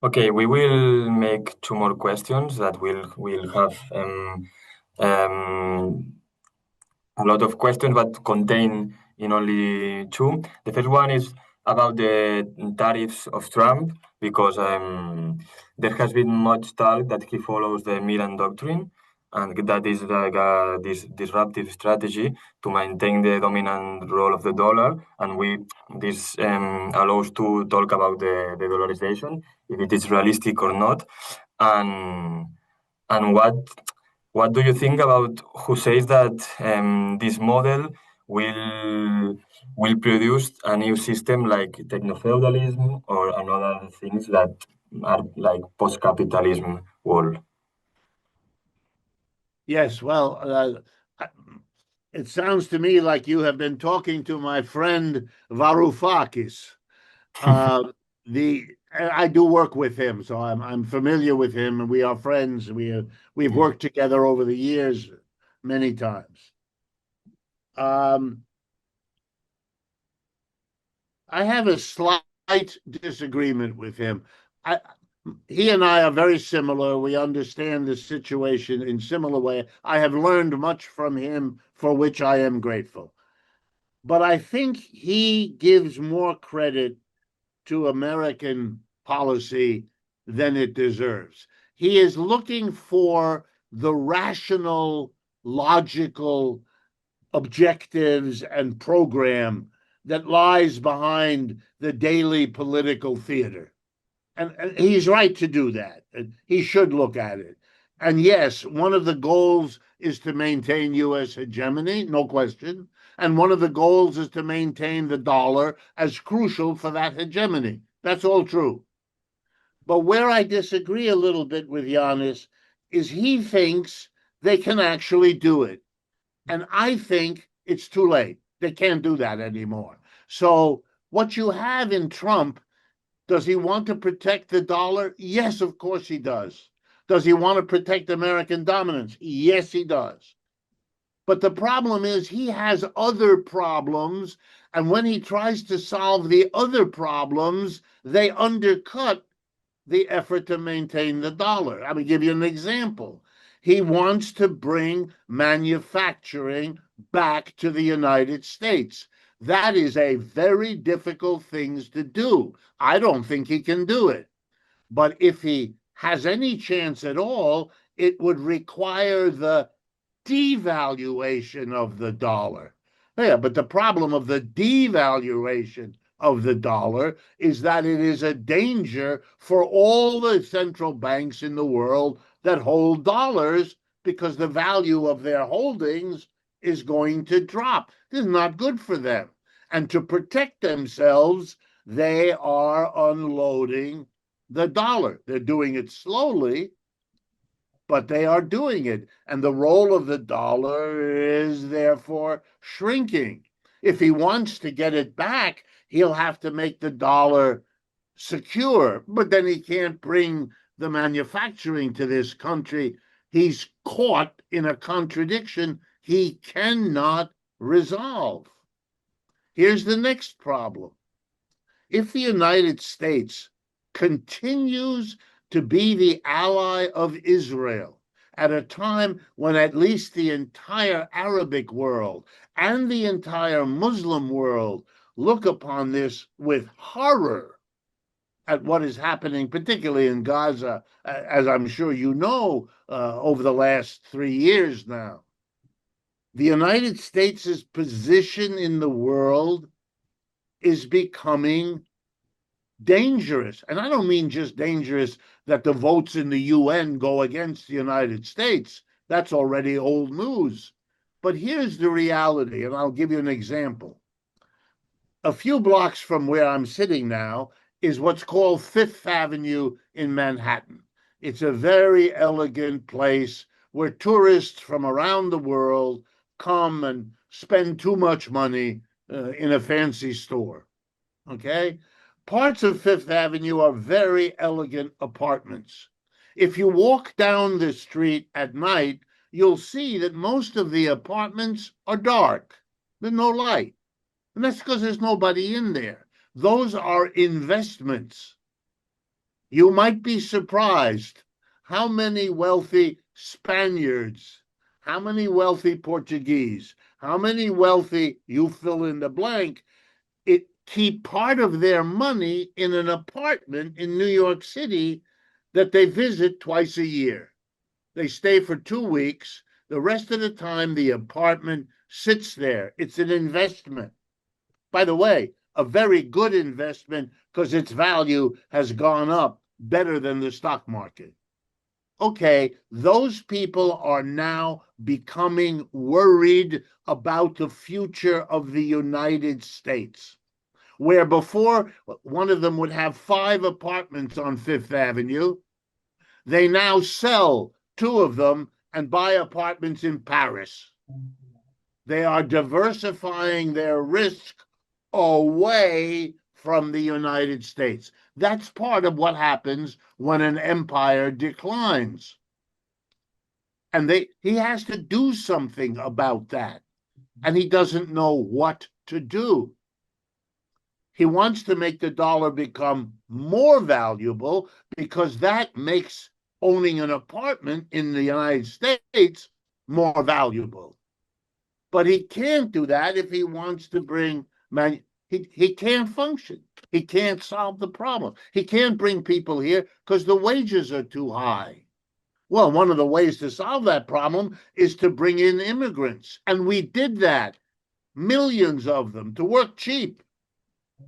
Okay, we will make two more questions that will have um, a lot of questions, but contain in only two. The first one is about the tariffs of Trump, because there has been much talk that he follows the Miran doctrine, and that is like this disruptive strategy to maintain the dominant role of the dollar. And this allows to talk about the dollarization, if it is realistic or not, and what do you think about who says that this model will will produce a new system like techno-feudalism or another things that are like post-capitalism world? Yes, well, it sounds to me like you have been talking to my friend Varoufakis. Uh, the I do work with him, so I'm familiar with him, and we are friends. We've worked together over the years many times. Um, I have a slight disagreement with him. I, he and I are very similar. We understand the situation in similar way. I have learned much from him, for which I am grateful. But I think he gives more credit to American policy than it deserves. He is looking for the rational, logical objectives and program that lies behind the daily political theater. And he's right to do that. He should look at it. And yes, one of the goals is to maintain U.S. hegemony, no question. And one of the goals is to maintain the dollar as crucial for that hegemony. That's all true. But where I disagree a little bit with Giannis is he thinks they can actually do it. And I think it's too late. They can't do that anymore. So what you have in Trump, does he want to protect the dollar? Yes, of course he does. Does he want to protect American dominance? Yes, he does. But the problem is he has other problems. And when he tries to solve the other problems, they undercut the effort to maintain the dollar. I will give you an example. He wants to bring manufacturing back to the United States. That is a very difficult thing to do. I don't think he can do it. But if he has any chance at all, it would require the devaluation of the dollar. Yeah, but the problem of the devaluation of the dollar is that it is a danger for all the central banks in the world that hold dollars because the value of their holdings is going to drop. This is not good for them. And to protect themselves, they are unloading the dollar. They're doing it slowly, but they are doing it. And the role of the dollar is therefore shrinking. If he wants to get it back, he'll have to make the dollar secure, but then he can't bring the manufacturing to this country. He's caught in a contradiction he cannot resolve. Here's the next problem. If the United States continues to be the ally of Israel at a time when at least the entire Arabic world and the entire Muslim world look upon this with horror at what is happening, particularly in Gaza, as I'm sure you know, over the last 3 years now. The United States' position in the world is becoming dangerous. And I don't mean just dangerous that the votes in the UN go against the United States. That's already old news. But here's the reality, and I'll give you an example. A few blocks from where I'm sitting now is what's called Fifth Avenue in Manhattan. It's a very elegant place where tourists from around the world come and spend too much money in a fancy store. Okay? Parts of Fifth Avenue are very elegant apartments. If you walk down the street at night, you'll see that most of the apartments are dark. There's no light. And that's because there's nobody in there. Those are investments. You might be surprised how many wealthy Spaniards, how many wealthy Portuguese, how many wealthy, you fill in the blank, keep part of their money in an apartment in New York City that they visit twice a year. They stay for 2 weeks. The rest of the time, the apartment sits there. It's an investment. By the way, a very good investment because its value has gone up better than the stock market. Okay, those people are now becoming worried about the future of the United States, where before one of them would have 5 apartments on Fifth Avenue. They now sell 2 of them and buy apartments in Paris. They are diversifying their risk away from the United States. That's part of what happens when an empire declines. And he has to do something about that. And he doesn't know what to do. He wants to make the dollar become more valuable because that makes owning an apartment in the United States more valuable. But he can't do that if he wants to bring he can't function. He can't solve the problem. He can't bring people here because the wages are too high. Well, one of the ways to solve that problem is to bring in immigrants. And we did that, millions of them, to work cheap.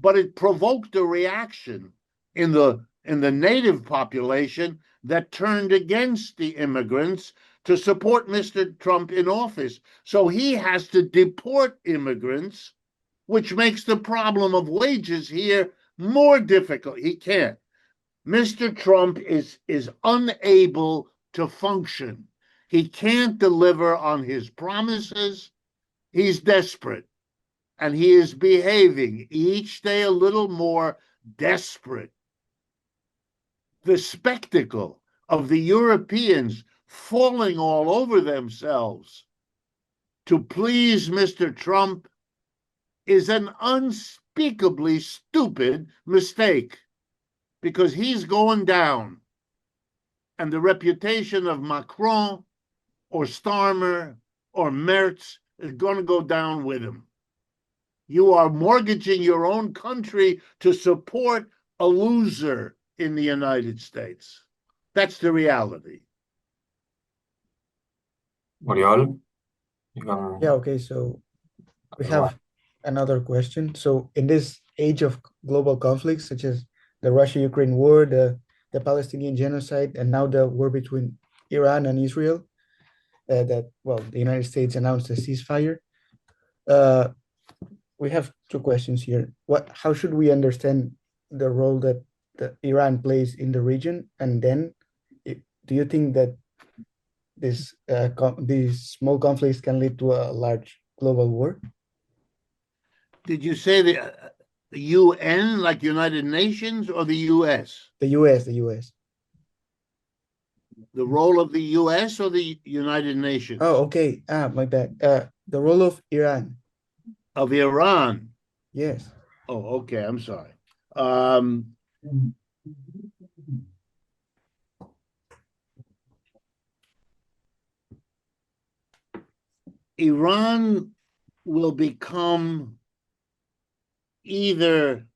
But it provoked a reaction in the native population that turned against the immigrants to support Mr. Trump in office. So he has to deport immigrants, which makes the problem of wages here more difficult. He can't. Mr. Trump is unable to function. He can't deliver on his promises. He's desperate. And he is behaving each day a little more desperate. The spectacle of the Europeans falling all over themselves to please Mr. Trump is an unspeakably stupid mistake, because he's going down. And the reputation of Macron or Starmer or Merz is going to go down with him. You are mortgaging your own country to support a loser in the United States. That's the reality. Oriol, Yeah, okay, so we have another question. So in this age of global conflicts, such as the Russia-Ukraine war, the Palestinian genocide, and now the war between Iran and Israel, the United States announced a ceasefire. We have 2 questions here. How should we understand the role that Iran plays in the region? And then, do you think that these small conflicts can lead to a large global war? Did you say the UN, like United Nations, or the US? The US, the US. The role of the US or the United Nations? Oh, okay. My bad. The role of Iran. Of Iran? Yes. Oh, okay. I'm sorry. Iran will become either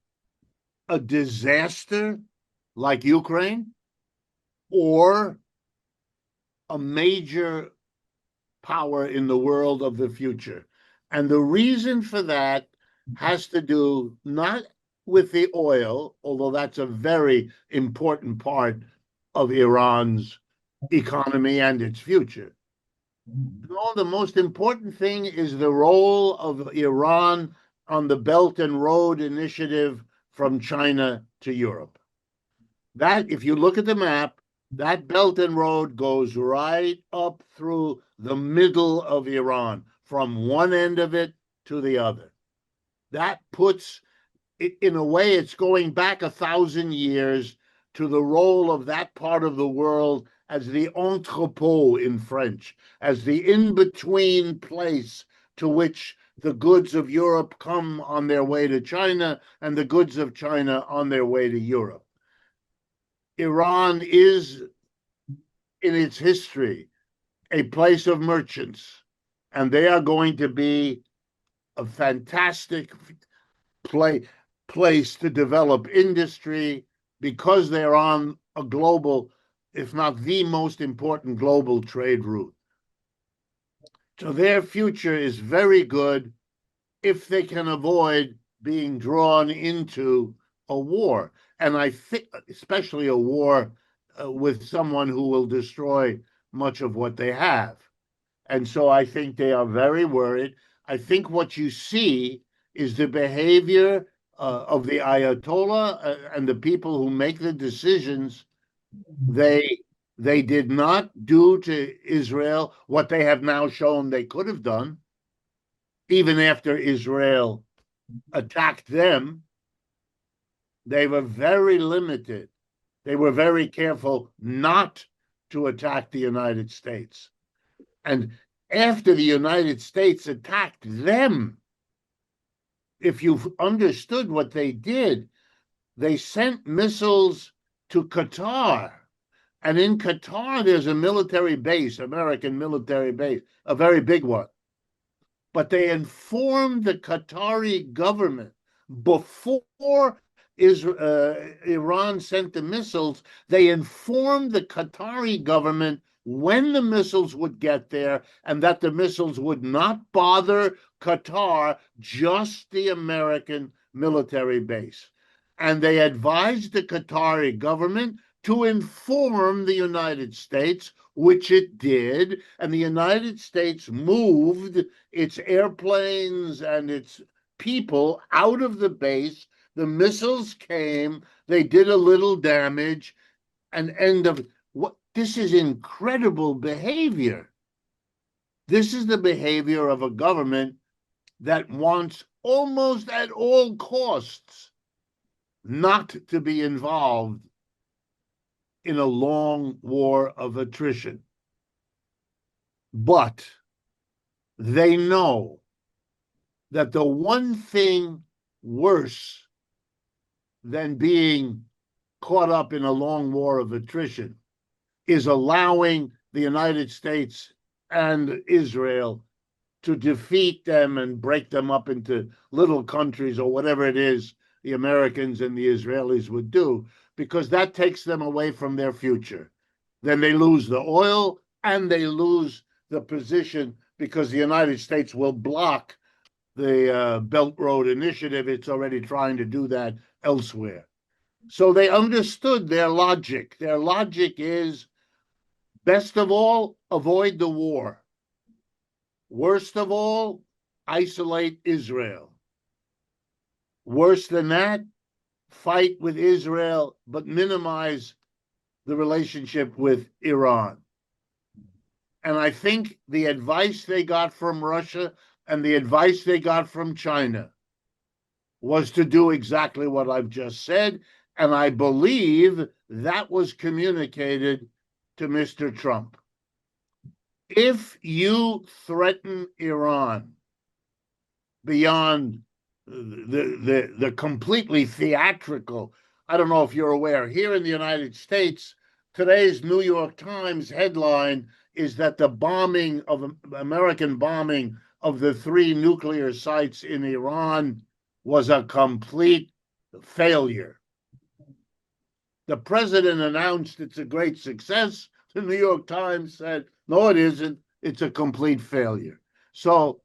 a disaster like Ukraine or a major power in the world of the future. And the reason for that has to do not with the oil, although that's a very important part of Iran's economy and its future. No, the most important thing is the role of Iran on the Belt and Road Initiative from China to Europe. That, if you look at the map, that Belt and Road goes right up through the middle of Iran, from one end of it to the other. That puts, in a way, it's going back 1,000 years to the role of that part of the world as the entrepôt in French, as the in-between place to which the goods of Europe come on their way to China and the goods of China on their way to Europe. Iran is, in its history, a place of merchants, and they are going to be a fantastic place to develop industry because they're on a global, if not the most important global trade route. So their future is very good if they can avoid being drawn into a war. And I think, especially a war with someone who will destroy much of what they have. And so I think they are very worried. I think what you see is the behavior of the Ayatollah and the people who make the decisions. They did not do to Israel what they have now shown they could have done, even after Israel attacked them. They were very limited. They were very careful not to attack the United States. And after the United States attacked them, if you've understood what they did, they sent missiles to Qatar. And in Qatar, there's a military base, American military base, a very big one. But they informed the Qatari government before Iran sent the missiles. They informed the Qatari government when the missiles would get there and that the missiles would not bother Qatar, just the American military base. And they advised the Qatari government to inform the United States, which it did, and the United States moved its airplanes and its people out of the base. The missiles came, they did a little damage, and end of what? This is incredible behavior. This is the behavior of a government that wants almost at all costs not to be involved in a long war of attrition. But they know that the one thing worse than being caught up in a long war of attrition is allowing the United States and Israel to defeat them and break them up into little countries or whatever it is the Americans and the Israelis would do, because that takes them away from their future. Then they lose the oil and they lose the position because the United States will block the Belt Road Initiative. It's already trying to do that elsewhere. So they understood their logic. Their logic is, best of all, avoid the war. Worst of all, isolate Israel. Worse than that, fight with Israel, but minimize the relationship with Iran. And I think the advice they got from Russia and the advice they got from China was to do exactly what I've just said. And I believe that was communicated to Mr. Trump. If you threaten Iran beyond the completely theatrical, I don't know if you're aware, here in the United States, today's New York Times headline is that the bombing of American bombing of the 3 nuclear sites in Iran was a complete failure. The president announced it's a great success. The New York Times said, no, it isn't. It's a complete failure. So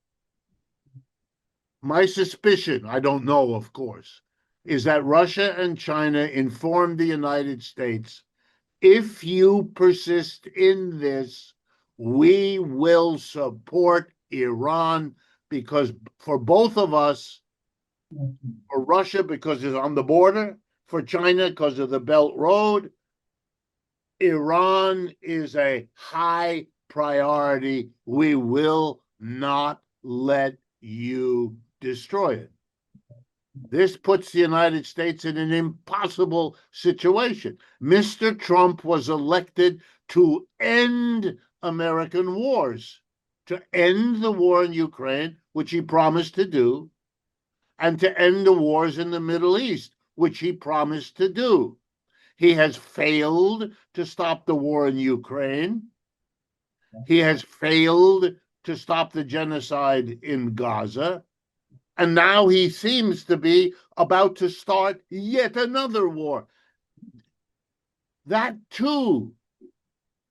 my suspicion, I don't know, of course, is that Russia and China informed the United States, if you persist in this, we will support Iran, because for both of us, for Russia because it's on the border, for China because of the Belt Road, Iran is a high priority. We will not let you destroy it. This puts the United States in an impossible situation. Mr. Trump was elected to end American wars, to end the war in Ukraine, which he promised to do, and to end the wars in the Middle East, which he promised to do. He has failed to stop the war in Ukraine. He has failed to stop the genocide in Gaza. And now he seems to be about to start yet another war. That too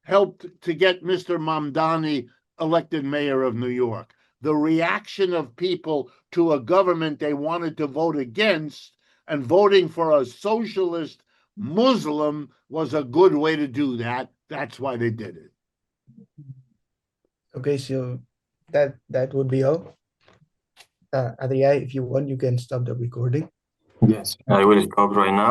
helped to get Mr. Mamdani elected mayor of New York. The reaction of people to a government they wanted to vote against, and voting for a socialist Muslim was a good way to do that. That's why they did it. Okay, so that would be all. Adria, if you want, you can stop the recording. Yes, I will stop right now.